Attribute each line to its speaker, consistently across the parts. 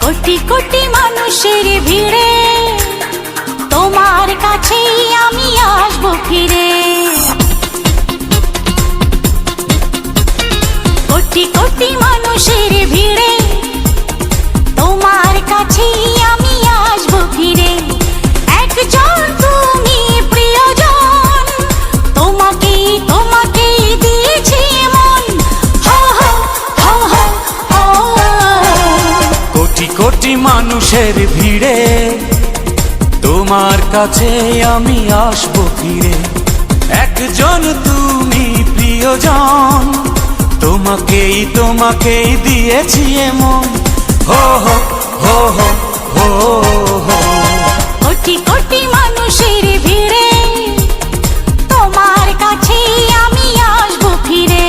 Speaker 1: কোটি কোটি মানুষের ভিড়ে তোমার কাছেই আমি আসবো ফিরে। কোটি কোটি মানুষের ভিড়ে তোমার কাছেই আমি আসবো ফিরে। একজন তুমি প্রিয়জন, তোমাকেই তোমাকেই দিয়েছি মন। হো হো হো হো হো।
Speaker 2: কোটি কোটি মানুষের ভিড়ে তোমার কাছে আমি আসবো ফিরে। একজন তুমি প্রিয়জন, তোমাকেই তোমাকেই দিয়েছি মন। হো হো হো হো হো হো।
Speaker 1: কোটি কোটি মানুষের ভিড়ে তোমার কাছেই আমি আসবো ফিরে।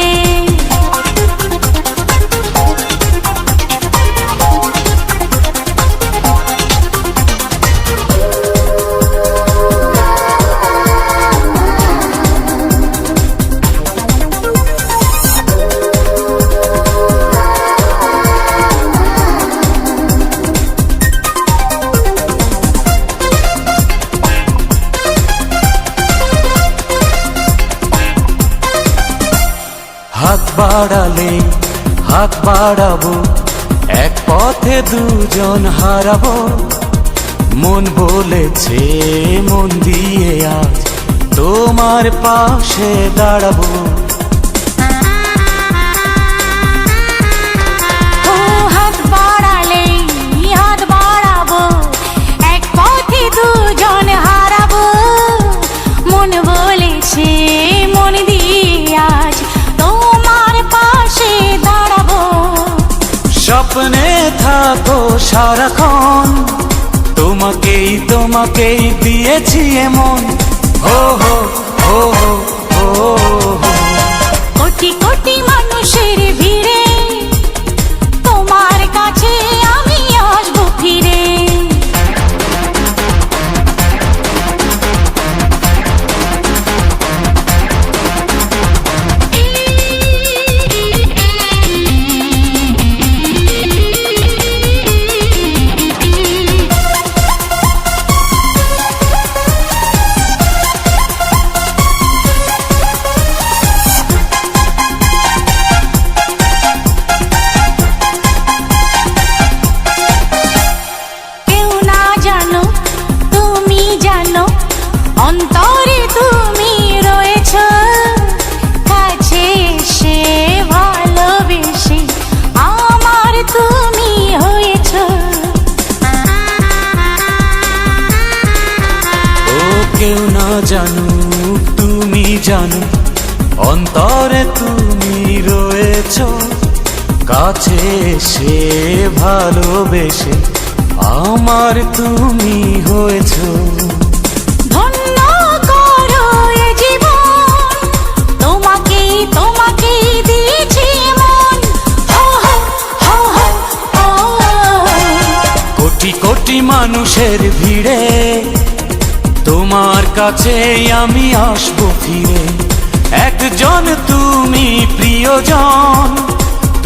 Speaker 2: হাত বাড়ালে হাত বাড়াবো, এক পথে দুজন হারাবো। মন বলেছে মন দিয়ে আজ তোমার পাশে দাঁড়াবো।
Speaker 1: ও হাত বাড়ালে হাত বাড়াবো, এক পথে দুজন হারাবো। মন বলেছে মন দিয়ে আজ তোমার পাশে দাঁড়াবো।
Speaker 2: স্বপ্নে থাকো সারাক্ষণ, তোমাকেই তোমাকেই দিয়েছি মন। হো হো হো হো হো।
Speaker 1: কোটি কোটি মানুষের ভিড়ে তোমার কাছে আমি আসবো ফিরে। অন্তরে তুমি রয়েছ, কাছে এসে ভালোবেসে আমার তুমি হয়েছ।
Speaker 2: ও কেউ না জানুক তুমি জানো, অন্তরে তুমি রয়েছ, কাছে এসে ভালোবেসে আমার তুমি হয়েছ।
Speaker 1: ধন্য করো এ জীবন, তোমাকেই তোমাকেই দিয়েছি মন। হো হো হো হো হো।
Speaker 2: কোটি কোটি মানুষের ভিড়ে তোমার কাছে আমি আসবো ফিরে। একজন তুমি প্রিয়জন,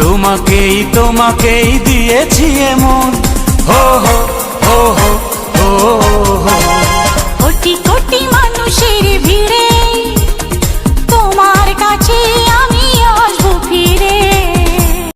Speaker 2: তোমাকেই তোমাকেই দিয়েছি মন। হো হো হো হো।